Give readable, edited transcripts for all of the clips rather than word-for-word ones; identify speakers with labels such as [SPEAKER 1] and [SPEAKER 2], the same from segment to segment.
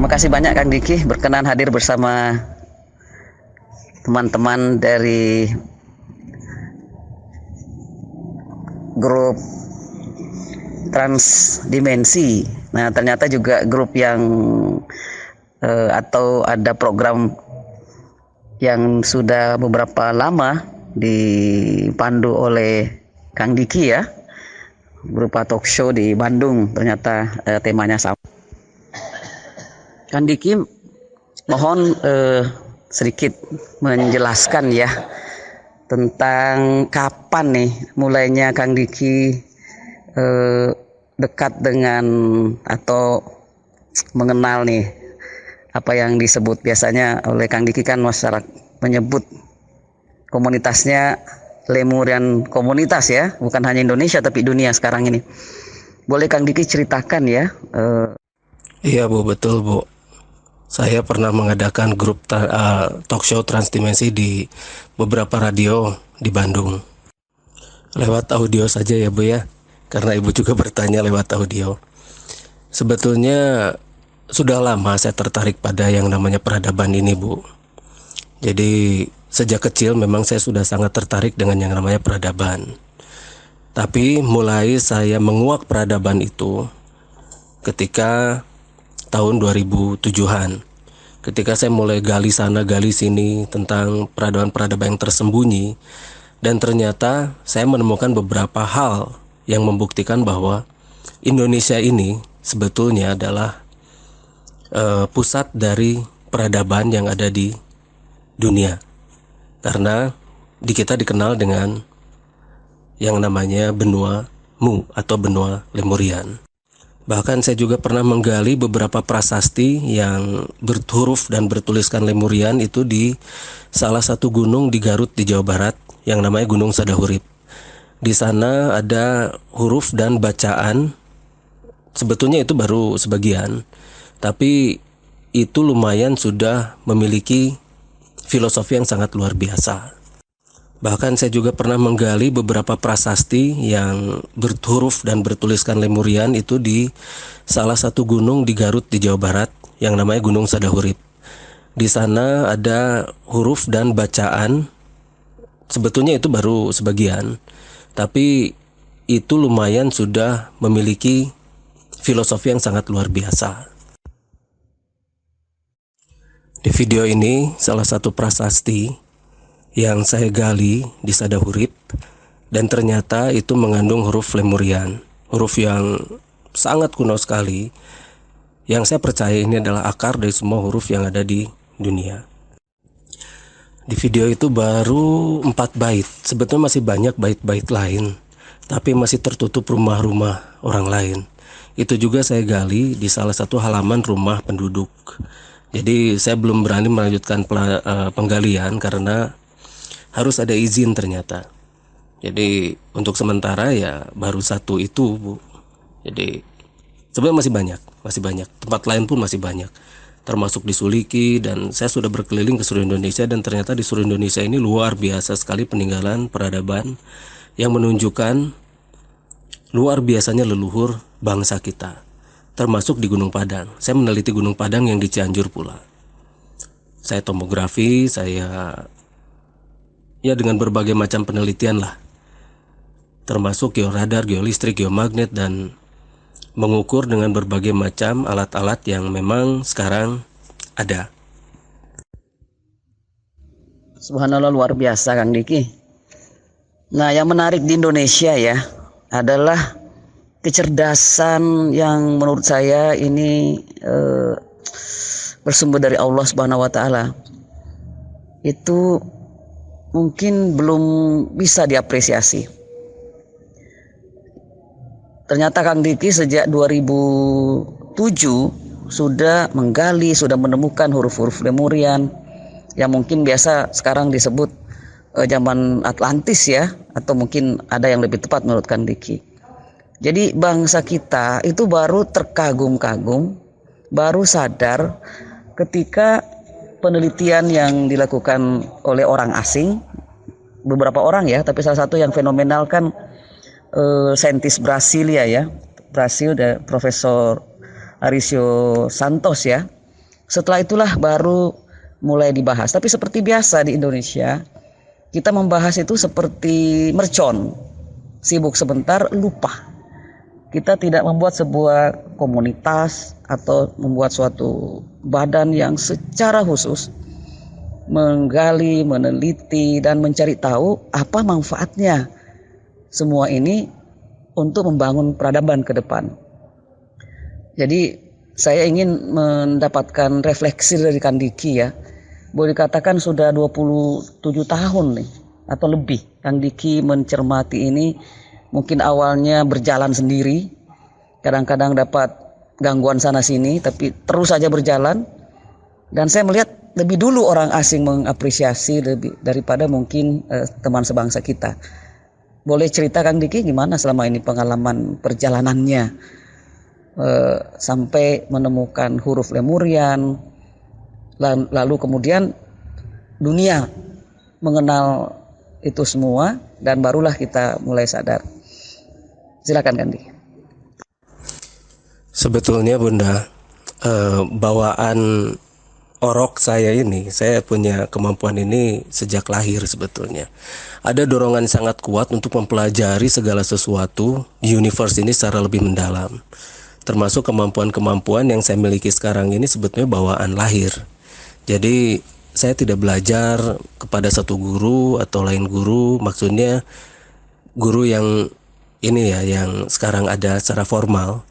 [SPEAKER 1] Terima kasih banyak Kang Diki berkenan hadir bersama teman-teman dari grup Transdimensi. Nah, ternyata juga grup yang atau ada program yang sudah beberapa lama dipandu oleh Kang Diki ya, berupa talk show di Bandung. Ternyata temanya sama. Kang Diki, mohon sedikit menjelaskan ya tentang kapan nih mulainya Kang Diki dekat dengan atau mengenal nih apa yang disebut biasanya oleh Kang Diki kan masyarakat menyebut komunitasnya Lemurian komunitas ya, bukan hanya Indonesia tapi dunia sekarang ini. Boleh Kang Diki ceritakan ya?
[SPEAKER 2] Iya Bu, betul Bu. Saya pernah mengadakan grup talk show Transdimensi di beberapa radio di Bandung. Lewat audio saja ya Bu ya, karena Ibu juga bertanya lewat audio. Sebetulnya sudah lama saya tertarik pada yang namanya peradaban ini Bu. Jadi sejak kecil memang saya sudah sangat tertarik dengan yang namanya peradaban. Tapi mulai saya menguak peradaban itu ketika tahun 2007-an. Ketika saya mulai gali sana gali sini tentang peradaban-peradaban yang tersembunyi, dan ternyata saya menemukan beberapa hal yang membuktikan bahwa Indonesia ini sebetulnya adalah pusat dari peradaban yang ada di dunia. Karena di kita dikenal dengan yang namanya benua Mu atau benua Lemurian. Bahkan saya juga pernah menggali beberapa prasasti yang berhuruf dan bertuliskan Lemurian itu di salah satu gunung di Garut di Jawa Barat yang namanya Gunung Sadahurip. Di sana ada huruf dan bacaan, sebetulnya itu baru sebagian, tapi itu lumayan sudah memiliki filosofi yang sangat luar biasa. Bahkan saya juga pernah menggali beberapa prasasti yang berhuruf dan bertuliskan Lemurian itu di salah satu gunung di Garut di Jawa Barat yang namanya Gunung Sadahurip. Di sana ada huruf dan bacaan, sebetulnya itu baru sebagian, tapi itu lumayan sudah memiliki filosofi yang sangat luar biasa. Di video ini salah satu prasasti yang saya gali di Sadahurip, dan ternyata itu mengandung huruf Lemurian, huruf yang sangat kuno sekali, yang saya percaya ini adalah akar dari semua huruf yang ada di dunia. Di video itu baru 4 bait, sebetulnya masih banyak bait-bait lain, tapi masih tertutup rumah-rumah orang lain. Itu juga saya gali di salah satu halaman rumah penduduk. Jadi saya belum berani melanjutkan penggalian karena harus ada izin ternyata. Jadi untuk sementara ya baru satu itu Bu. Jadi sebenarnya masih banyak. Tempat lain pun masih banyak, termasuk di Suliki, dan saya sudah berkeliling ke seluruh Indonesia, dan ternyata di seluruh Indonesia ini luar biasa sekali peninggalan peradaban yang menunjukkan luar biasanya leluhur bangsa kita, termasuk di Gunung Padang. Saya meneliti Gunung Padang yang di Cianjur pula. Saya tomografi, saya ya dengan berbagai macam penelitian lah, termasuk georadar, geolistrik, geomagnet, dan mengukur dengan berbagai macam alat-alat yang memang sekarang ada.
[SPEAKER 1] Subhanallah, luar biasa Kang Diki. Nah, yang menarik di Indonesia ya adalah kecerdasan yang menurut saya ini bersumber dari Allah Subhanahu wa taala. Itu mungkin belum bisa diapresiasi. Ternyata Kang Diki sejak 2007 sudah menggali, sudah menemukan huruf-huruf Lemurian yang mungkin biasa sekarang disebut zaman Atlantis ya, atau mungkin ada yang lebih tepat menurut Kang Diki. Jadi bangsa kita itu baru terkagum-kagum, baru sadar ketika penelitian yang dilakukan oleh orang asing, beberapa orang ya, tapi salah satu yang fenomenal kan saintis Brasilia ya, Brasil, Profesor Aricio Santos ya. Setelah itulah baru mulai dibahas. Tapi seperti biasa di Indonesia, kita membahas itu seperti mercon, sibuk sebentar, lupa. Kita tidak membuat sebuah komunitas atau membuat suatu badan yang secara khusus menggali, meneliti, dan mencari tahu apa manfaatnya semua ini untuk membangun peradaban ke depan. Jadi saya ingin mendapatkan refleksi dari Kang Diki ya. Boleh dikatakan sudah 27 tahun nih atau lebih Kang Diki mencermati ini. Mungkin awalnya berjalan sendiri, kadang-kadang dapat gangguan sana sini, tapi terus saja berjalan. Dan saya melihat lebih dulu orang asing mengapresiasi lebih daripada mungkin teman sebangsa kita. Boleh cerita Kang Diki gimana selama ini pengalaman perjalanannya sampai menemukan huruf Lemurian, lalu kemudian dunia mengenal itu semua, dan barulah kita mulai sadar. Silakan Kang Diki.
[SPEAKER 2] Sebetulnya Bunda, bawaan orok saya ini, saya punya kemampuan ini sejak lahir sebetulnya. Ada dorongan sangat kuat untuk mempelajari segala sesuatu di universe ini secara lebih mendalam. Termasuk kemampuan-kemampuan yang saya miliki sekarang ini sebetulnya bawaan lahir. Jadi saya tidak belajar kepada satu guru atau lain guru, maksudnya guru yang ini ya, yang sekarang ada secara formal.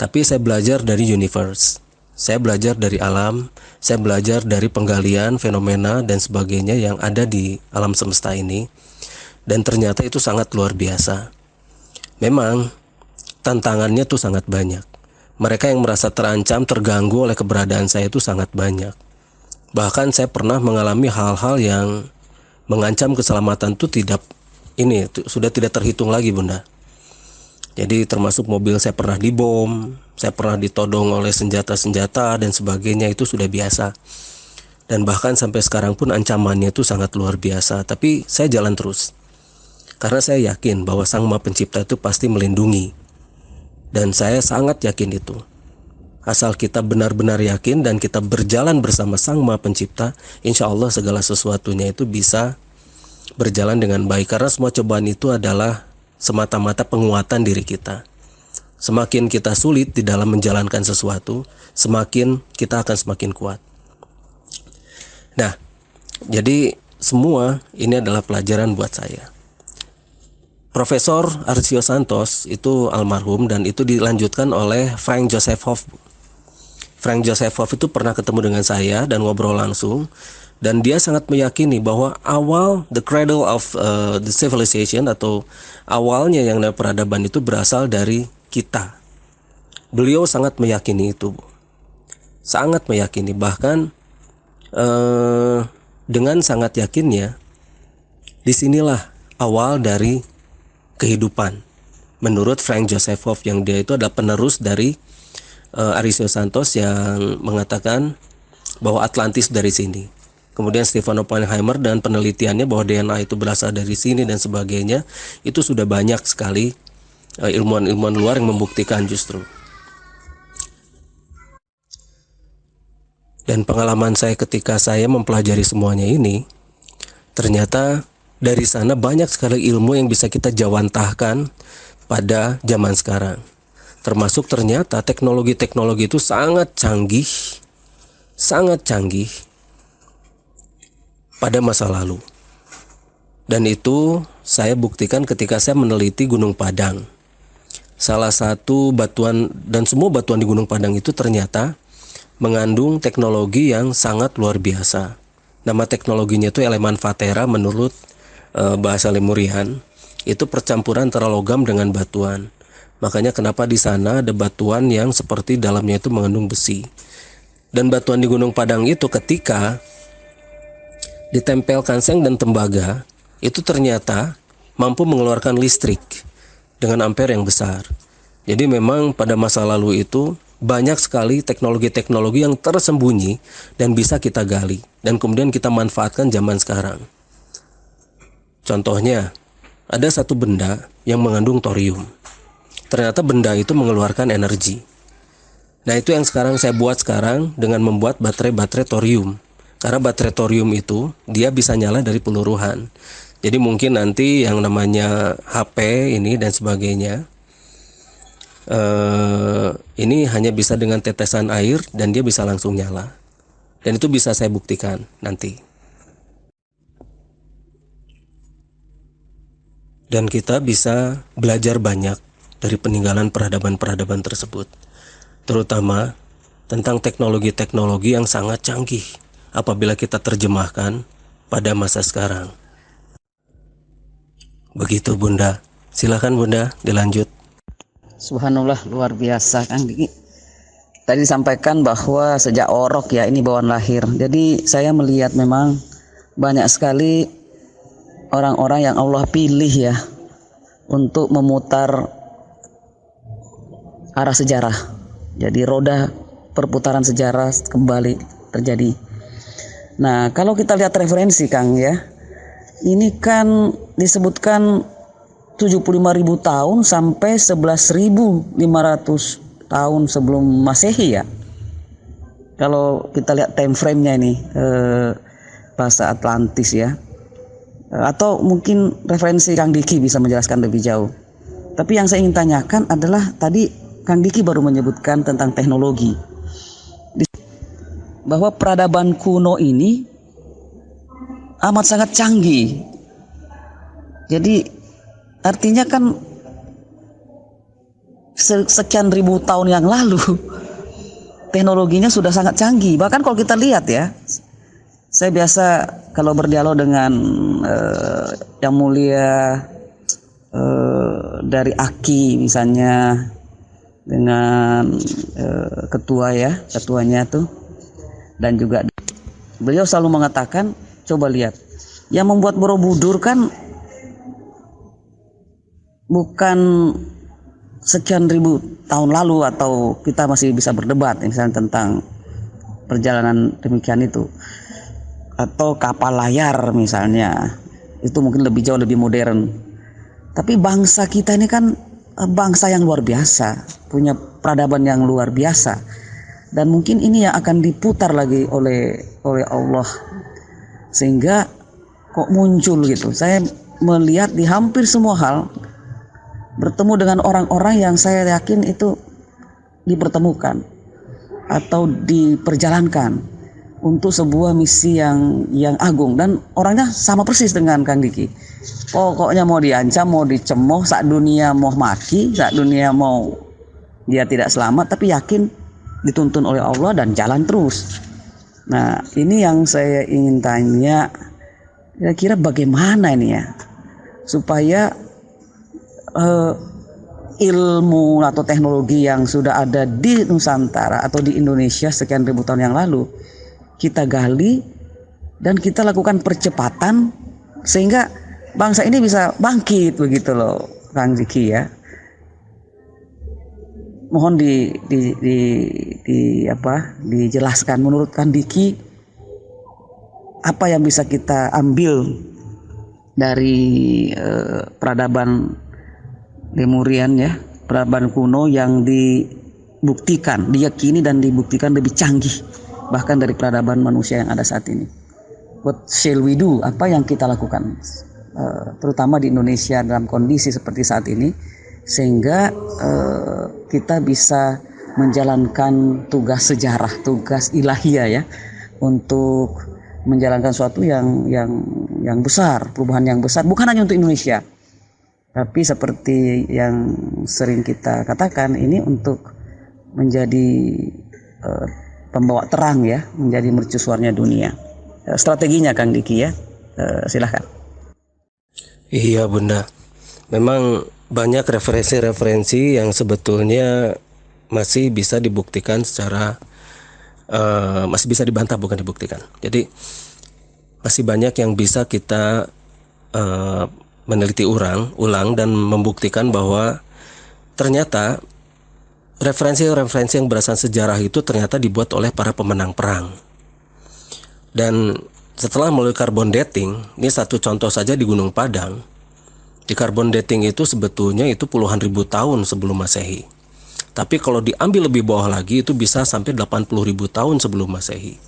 [SPEAKER 2] Tapi saya belajar dari universe. Saya belajar dari alam, saya belajar dari penggalian, fenomena, dan sebagainya yang ada di alam semesta ini. Dan ternyata itu sangat luar biasa. Memang, tantangannya tuh sangat banyak. Mereka yang merasa terancam, terganggu oleh keberadaan saya itu sangat banyak. Bahkan saya pernah mengalami hal-hal yang mengancam keselamatan itu sudah tidak terhitung lagi Bunda. Jadi termasuk mobil saya pernah dibom, saya pernah ditodong oleh senjata-senjata dan sebagainya, itu sudah biasa. Dan bahkan sampai sekarang pun ancamannya itu sangat luar biasa. Tapi saya jalan terus. Karena saya yakin bahwa Sang Maha Pencipta itu pasti melindungi. Dan saya sangat yakin itu. Asal kita benar-benar yakin dan kita berjalan bersama Sang Maha Pencipta, insya Allah segala sesuatunya itu bisa berjalan dengan baik. Karena semua cobaan itu adalah semata-mata penguatan diri kita. Semakin kita sulit di dalam menjalankan sesuatu, semakin kita akan semakin kuat. Nah, jadi semua ini adalah pelajaran buat saya. Profesor Arcio Santos itu almarhum, dan itu dilanjutkan oleh Frank Joseph Hoff. Frank Joseph Hoff itu pernah ketemu dengan saya dan ngobrol langsung. Dan dia sangat meyakini bahwa awal the cradle of the civilization, atau awalnya yang namanya peradaban itu berasal dari kita. Beliau sangat meyakini itu, sangat meyakini. Bahkan dengan sangat yakinnya, disinilah awal dari kehidupan. Menurut Frank Joseph Hoff, yang dia itu adalah penerus dari Arcio Santos yang mengatakan bahwa Atlantis dari sini. Kemudian Stephen Oppenheimer dan penelitiannya bahwa DNA itu berasal dari sini dan sebagainya. Itu sudah banyak sekali ilmuwan-ilmuwan luar yang membuktikan justru. Dan pengalaman saya ketika saya mempelajari semuanya ini, ternyata dari sana banyak sekali ilmu yang bisa kita jawantahkan pada zaman sekarang. Termasuk ternyata teknologi-teknologi itu sangat canggih pada masa lalu. Dan itu saya buktikan ketika saya meneliti Gunung Padang. Salah satu batuan, dan semua batuan di Gunung Padang itu ternyata mengandung teknologi yang sangat luar biasa. Nama teknologinya itu elemen Vatera menurut bahasa Lemurian. Itu percampuran antara logam dengan batuan. Makanya kenapa di sana ada batuan yang seperti dalamnya itu mengandung besi. Dan batuan di Gunung Padang itu ketika ditempelkan seng dan tembaga, itu ternyata mampu mengeluarkan listrik dengan ampere yang besar. Jadi memang pada masa lalu itu banyak sekali teknologi-teknologi yang tersembunyi dan bisa kita gali dan kemudian kita manfaatkan zaman sekarang. Contohnya, ada satu benda yang mengandung thorium. Ternyata benda itu mengeluarkan energi. Nah, itu yang sekarang saya buat sekarang dengan membuat baterai-baterai thorium. Karena baterai thorium itu dia bisa nyala dari peluruhan. Jadi mungkin nanti yang namanya HP ini dan sebagainya, ini hanya bisa dengan tetesan air dan dia bisa langsung nyala. Dan itu bisa saya buktikan nanti. Dan kita bisa belajar banyak dari peninggalan peradaban-peradaban tersebut, terutama tentang teknologi-teknologi yang sangat canggih apabila kita terjemahkan pada masa sekarang. Begitu Bunda. Silakan Bunda, dilanjut.
[SPEAKER 1] Subhanallah, luar biasa Kang Diki. Tadi disampaikan bahwa sejak orok ya ini bawaan lahir. Jadi saya melihat memang banyak sekali orang-orang yang Allah pilih ya untuk memutar arah sejarah. Jadi roda perputaran sejarah kembali terjadi. Nah, kalau kita lihat referensi Kang ya, ini kan disebutkan 75.000 tahun sampai 11.500 tahun sebelum Masehi ya. Kalau kita lihat time frame-nya ini bahasa Atlantis ya. Atau mungkin referensi Kang Diki bisa menjelaskan lebih jauh. Tapi yang saya ingin tanyakan adalah tadi Kang Diki baru menyebutkan tentang teknologi. Bahwa peradaban kuno ini amat sangat canggih. Jadi artinya kan sekian ribu tahun yang lalu teknologinya sudah sangat canggih. Bahkan kalau kita lihat ya, saya biasa kalau berdialog dengan yang mulia dari AKI misalnya, dengan ketuanya tuh, dan juga beliau selalu mengatakan, coba lihat, yang membuat Borobudur kan bukan sekian ribu tahun lalu, atau kita masih bisa berdebat misalnya tentang perjalanan demikian itu, atau kapal layar misalnya, itu mungkin lebih jauh lebih modern. Tapi bangsa kita ini kan bangsa yang luar biasa, punya peradaban yang luar biasa, dan mungkin ini yang akan diputar lagi oleh Allah, sehingga kok muncul gitu. Saya melihat di hampir semua hal bertemu dengan orang-orang yang saya yakin itu dipertemukan atau diperjalankan untuk sebuah misi yang agung, dan orangnya sama persis dengan Kang Diki. Pokoknya mau diancam, mau dicemooh, sak dunia mau maki, sak dunia mau dia tidak selamat, tapi yakin dituntun oleh Allah dan jalan terus. Nah, ini yang saya ingin tanya, kira-kira bagaimana ini ya supaya ilmu atau teknologi yang sudah ada di Nusantara atau di Indonesia sekian ribu tahun yang lalu kita gali dan kita lakukan percepatan sehingga bangsa ini bisa bangkit begitu loh Kang Diki ya. Mohon dijelaskan menurut Kang Diki apa yang bisa kita ambil dari peradaban Lemurian ya, peradaban kuno yang dibuktikan, diyakini dan dibuktikan lebih canggih bahkan dari peradaban manusia yang ada saat ini. What shall we do? Apa yang kita lakukan, terutama di Indonesia dalam kondisi seperti saat ini, sehingga kita bisa menjalankan tugas sejarah, tugas ilahiyah ya, untuk menjalankan sesuatu yang besar, perubahan yang besar, bukan hanya untuk Indonesia. Tapi seperti yang sering kita katakan, ini untuk menjadi pembawa terang ya, menjadi mercusuarnya dunia. Strateginya Kang Diki ya, silahkan.
[SPEAKER 2] Iya Bunda, memang banyak referensi-referensi yang sebetulnya masih bisa dibuktikan secara masih bisa dibantah, bukan dibuktikan. Jadi masih banyak yang bisa kita meneliti ulang dan membuktikan bahwa ternyata referensi-referensi yang berdasarkan sejarah itu ternyata dibuat oleh para pemenang perang. Dan setelah melalui carbon dating, ini satu contoh saja di Gunung Padang. Di carbon dating itu sebetulnya itu puluhan ribu tahun sebelum Masehi. Tapi kalau diambil lebih bawah lagi itu bisa sampai 80.000 tahun sebelum Masehi.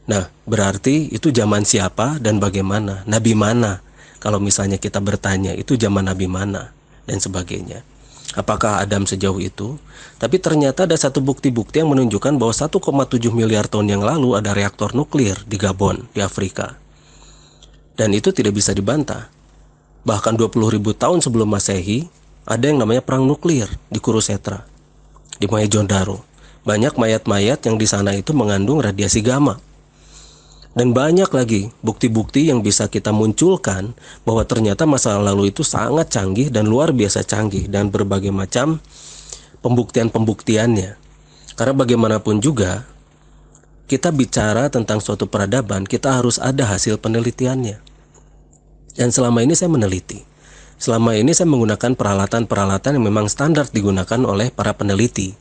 [SPEAKER 2] Nah, berarti itu zaman siapa dan bagaimana? Nabi mana? Kalau misalnya kita bertanya, itu zaman Nabi mana? Dan sebagainya. Apakah Adam sejauh itu? Tapi ternyata ada satu bukti-bukti yang menunjukkan bahwa 1,7 miliar tahun yang lalu ada reaktor nuklir di Gabon, di Afrika. Dan itu tidak bisa dibantah. Bahkan 20.000 tahun sebelum Masehi, ada yang namanya perang nuklir di Kurusetra, di Mohenjo-daro. Banyak mayat-mayat yang di sana itu mengandung radiasi gamma. Dan banyak lagi bukti-bukti yang bisa kita munculkan bahwa ternyata masa lalu itu sangat canggih dan luar biasa canggih, dan berbagai macam pembuktian-pembuktiannya. Karena bagaimanapun juga, kita bicara tentang suatu peradaban, kita harus ada hasil penelitiannya. Dan selama ini saya meneliti. Selama ini saya menggunakan peralatan-peralatan yang memang standar digunakan oleh para peneliti.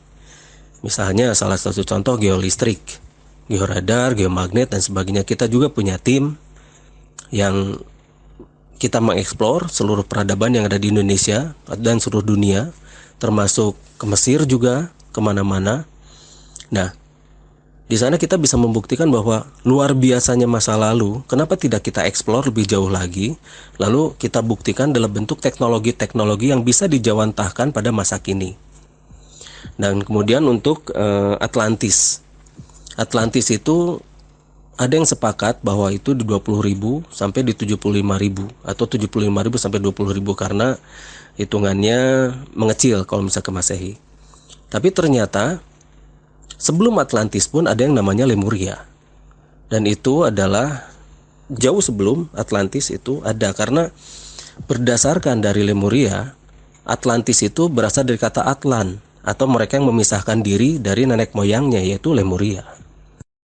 [SPEAKER 2] Misalnya salah satu contoh geolistrik, georadar, geomagnet, dan sebagainya. Kita juga punya tim yang kita mengeksplor seluruh peradaban yang ada di Indonesia dan seluruh dunia, termasuk ke Mesir juga, kemana-mana. Nah, di sana kita bisa membuktikan bahwa luar biasanya masa lalu, kenapa tidak kita eksplor lebih jauh lagi, lalu kita buktikan dalam bentuk teknologi-teknologi yang bisa dijawantahkan pada masa kini. Dan kemudian untuk Atlantis. Atlantis itu ada yang sepakat bahwa itu di 20.000 sampai di 75.000 atau 75.000 sampai 20.000 karena hitungannya mengecil kalau misalnya ke Masehi. Tapi ternyata sebelum Atlantis pun ada yang namanya Lemuria. Dan itu adalah jauh sebelum Atlantis itu ada, karena berdasarkan dari Lemuria, Atlantis itu berasal dari kata Atlan, atau mereka yang memisahkan diri dari nenek moyangnya, yaitu Lemuria.